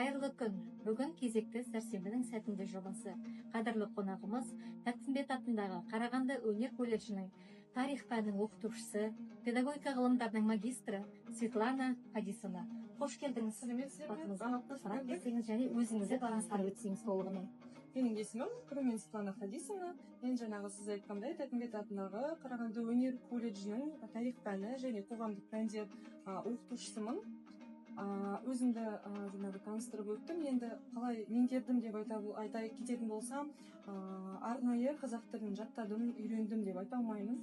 Қайырлы күн. Бүгін кезекті сәрсенбінің сәтінде жобасы. Қадірлі қонағымыз Тәттімбет атындағы Қарағанды өнер колледжінің тарих пәнінің оқытушысы, педагогика ғылымдарының магистрі Светлана Хадисовна. Қош келдіңіз. Сәлеметсіз, және өзіңізді таныстырып өтсеңіз толығымен. Менің есімім Светлана Хадисовна. Мен жаңағы сіз айтқандай Тәттімбет атындағы Қарағанды өнер колледжінің тарих пәні және қоғамдық пәндер оқытушысымын. Өзімді жаңағы таныстырып өттім. Енді қалай меңгердім деп айта кететін болсам, арнайы қазақ тілін жаттадым, үйрендім деп айта алмаймын.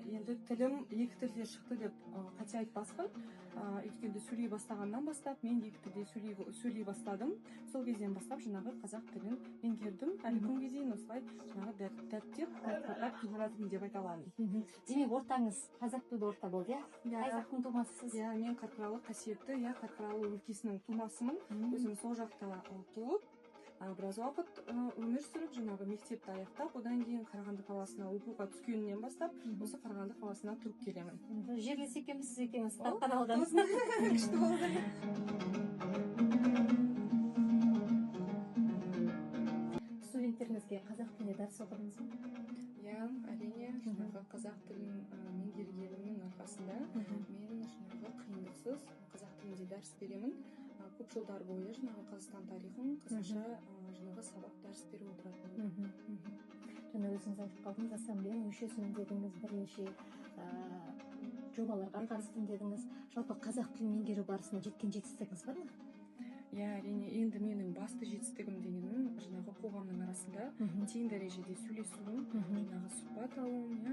Енді тілім екі тілде шықты деп қате айтпаспын. Өйткені сөйлей бастағаннан бастап мен екі тілде сөйлей бастадым. Сол кезден бастап жаңағы қазақ тілін меңгердім. Әлі күнге дейін осылай жаңағы дәптеп жатырмын деп айта аламын. Демек ортаңыз қазақ тілді орта болды, иә? Қай жақтың тумасысыз? Иә, мен Қарқаралы қасиетті Қарқаралы өлкесінің тумасымын. Өзім сол жақта туып, біраз уақыт өмір сүріп, жаңағы мектепті аяқтап, одан кейін Қарағанды қаласына оқуға түскеннен бастап, осы Қарағанды қаласына тұрып келемін. Жерлес екенбіз, сіз екенбіз, Қарқаралыдан. Күшті болды. Студенттеріңізге қазақ тілінде дәріс оқыдыңыз ба? Иә, әрине, жаңағы қазақ тілін меңгергенімнің арқасында мен жаңағы қиындықсыз қазақ тілінде дәріс беремін. Көп жылдар бойы жаңағы Қазақстан тарихын қысқаша жаңағы сабақ дәріс беріп отыратынмын. Жаңа өзіңіз айтып қалдыңыз, ассамблеяның мүшесімін дедіңіз, бірнеше жобаларға қатыстым дедіңіз. Жалпы қазақ тілін меңгеру барысында жеткен жетістігіңіз бар ма? Иә, әрине, енді менің басты жетістігім дегенім жаңағы қоғамның арасында тең дәрежеде сөйлесуім, жаңағы сұхбат алуым,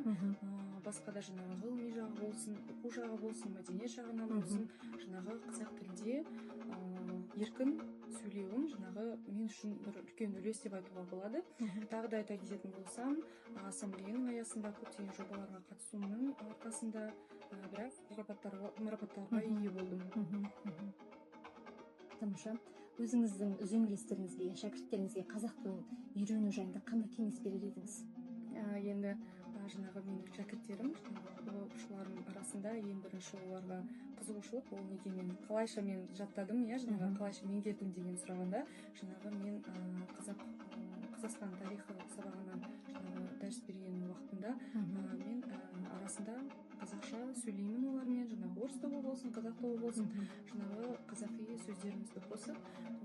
басқа да жаңағы ғылыми жағы болсын, оқу жағы болсын, мәдениет жағынан болсын, жаңағы қазақ тілде еркін сөйлеуім жаңағы мен үшін бір үлкен үлес деп айтуға болады. Тағы да айта кететін болсам, ассамблеяның аясында көптеген жобаларға қатысуымның арқасында бірақ марапаттарға ие болдым. Тамаша. Өзіңіздің үзеңгілестеріңізге, шәкірттеріңізге қазақ тілін үйрену жайында қандай кеңес берер едіңіз? Енді жаңағы менің шәкірттерім, оқушыларым арасында ең бірінші оларға қызығушылық, ол неге мен қалайша мен жаттадым, жаңағы қалайша меңгердім деген сұрағанда, жаңағы мен Қазақстан тарихы сабағынан дәріс берген уақытында мен арасында қазақша сөйлеймін олармен, жаңағы орыс тобы болсын, қазақ тобы болсын, жаңағы қазақи сөздерімізді қосып,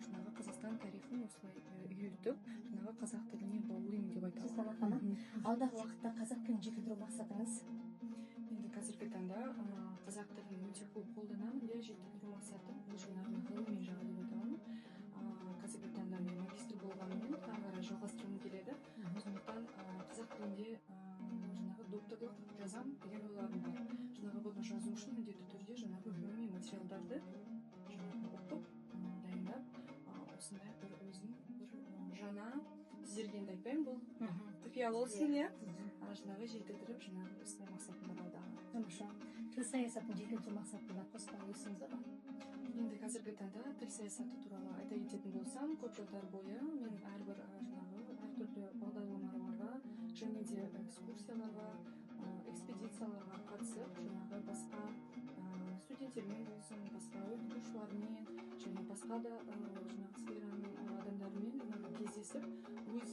жаңағы Қазақстан тарихын осылай үйретіп, жаңағы қазақ тіліне баулимын деп айта аламын. Алдағы уақытта қазақ тілін жетілдіру мақсатыңыз? Енді қазіргі таңда қазақ тілін өте көп қолданамын, жетілдіру мақсатым бұл жаңағы ғылыми жағы деп айта аламын. Қазіргі таңда мен магистр болғанымен ары қарай жалғастырғым келеді. Сондықтан қазақ тілінде жаңағы докторлық жазам деген ойларым бар. Жаңағы бұны жазу үшін міндетті түрде жаңағы ғылыми материалдарды оқып, дайындап, осындай бір өзім бір жаңа сіздерге енді айтпаймын, бұл құпия болсын, жаңағы жетілдіріп, жаңағы осындай мақсатым бар алдағы. Тамаша. Тіл саясатын жетілдіру мақсатында қосқан үлесіңіз бар ма? Енді қазіргі таңда тіл саясаты туралы айта кететін болсам, көп жылдар бойы мен әрбір әртүрлі бағдарламаларға және де экскурсияларға, экспедицияларға қатысып, жаңағы басқа студенттермен болсын, басқа оқытушылармен және басқа да жаңағы сфераның адамдарымен кездесіп, өз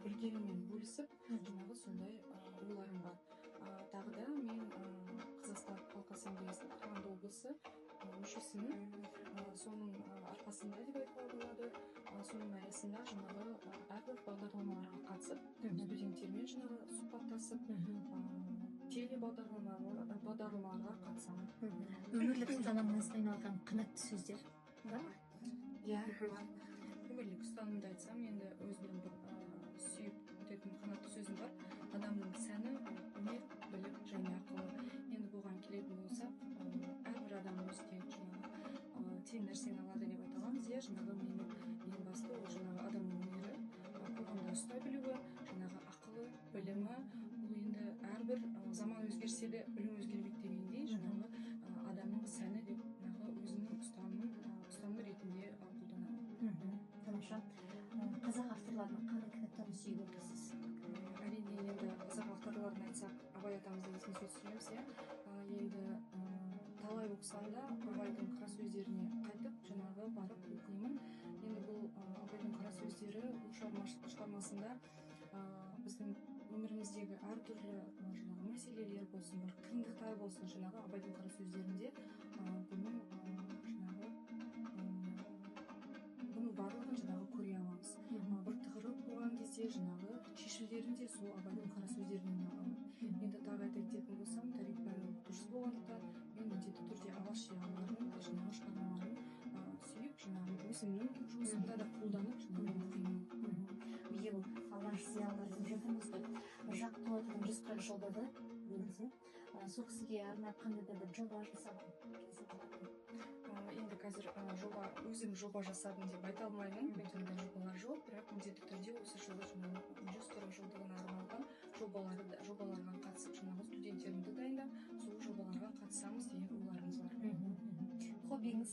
білгеніммен бөлісіп, жаңағы сондай ойларым бар. Тағы да мен Қазақстан халқы ассамблеясының Қарағанды облысы мүшесімін. Соның арқасында деп айтуға болады. Соның аясында жаңағы әрбір бағдарламаларға қатысып, студенттермен жаңағы сұхбаттасып, телебағдарламаларға қатысамын. Өмірлік ұстанымыңызға айналған қанатты сөздер бар ма? Иә, өмірлік ұстанымды айтсам, енді өзімнің бір сүйіп өтетін қанатты сөзім бар. Адамның сәні, өнер, білім және ақылы. Енді бұған келетін болсақ, әрбір адам өзіне жаңағы тең нәрсені алады деп айта аламыз, жаңағы менің ең басты ол жаңағы адамның өнері, қоғамда ұстай білуі, жаңағы ақылы, білімі, бұл енді әрбір заман өзгерсе де білім өзгермейді дегендей, жаңағы адамның сәні деп өзінің ұстанымы ретінде қолданамын. Тамаша. Қазақ авторларының қандай кітаптарын сүйіп оқисыз? Әрине, енді қазақ авторларын айтсақ, Абай атамызды есіне түсіреміз, енді талай оқысам да Абайдың қара сөздеріне қайтып жаңағы барып оқимын. шығармасында біздің өміріміздегі әртүрлі жаңағы мәселелер болсын, бір қиындықтар болсын, жаңағы абайдың қара сөздерінде бұның барлығын жаңағы көре аламыз. Бір тығырық болған кезде жаңағы шешімдерін де сол абайдың қара сөздерінен аламыз. Енді тағы айта кететін болсам, тарих пәні дұрыс болғандықтан мен міндетті түрде алаш зиялыларының жаңағы шығармаларын сүйіп, жаңағы өзімнің жұмысымда да қолданып жаңағы оқимын. Биыл алаш зиялылары деп жатырмыз ғой. Жақты отының 140 жылдығы негізі. Сол кісіге арнап қандай да бір жоба жасаған кезі болады. Енді қазір өзім жоба жасадым деп айта алмаймын. Менде ондай жобалар жоқ, бірақ міндетті түрде осы жылы жаңағы 140 жылдығына арналған жобаларға қатысып, жаңағы студенттерімді дайындап, сол жобаларға қатысамыз деген ойларымыз бар. Хоббиіңіз?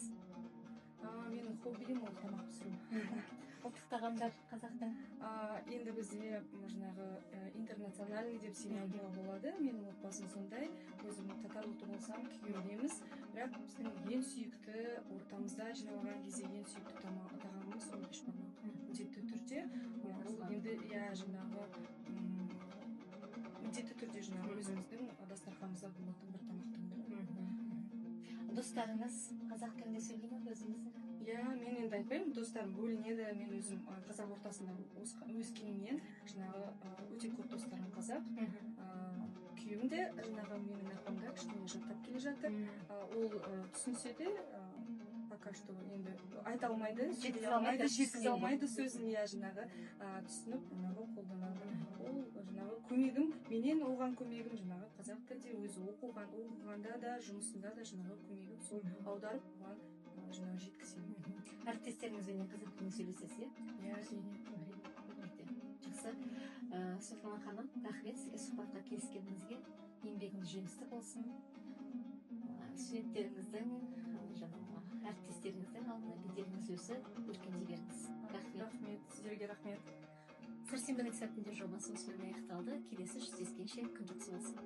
Менің хоббиім ол тамақ пісіру. Ұлттық тағамдар қазақтың? Енді бізде жаңағы интернациональный деп сыйлауға болады. Менің отбасым сондай. Өзім татар ұлты болсам, күйеуіміз. Бірақ біздің ең сүйікті ортамызда жиналған кезде ең сүйікті тағамымыз ол бешбармақ. Міндетті түрде енді жаңағы міндетті түрде жаңағы өзіміздің дастарханымызда болатын бір тамақтың бірі. Достарыңыз қазақ тілінде сөйлей ме өзіңіздің? Мен енді айтпаймын, достарым бөлінеді. Мен өзім қазақ ортасында өскенімнен жаңағы өте көп достарым қазақ. Күйеуім де жаңағы менің апамда кішкене жаттап келе жатыр. Ол түсінсе де пока что енді айта алмайды, жеткізе алмайды сөзін, жаңағы түсініп жаңағы қолданады. Ол жаңағы көмегім, менен оған көмегім жаңағы қазақ тілде өзі оқығанда да, жұмысында да жаңағы көмегім сол аударып оған жаңағы жеткіземін. Әріптестеріңізбен қазақ тілінде сөйлесесіз, иә? Жақсы. Светлана ханым, рахмет сізге сұхбатқа келіскеніңізге. Еңбегіңіз жемісті болсын. Студенттеріңіздің, әріптестеріңіздің алдында беделіңіз өсіп, өркендей беріңіз. Рахмет, сіздерге рахмет. Сәрсенбінің сәтінде жобасы осымен аяқталды. Келесі жүздескенше күн жақсы болсын.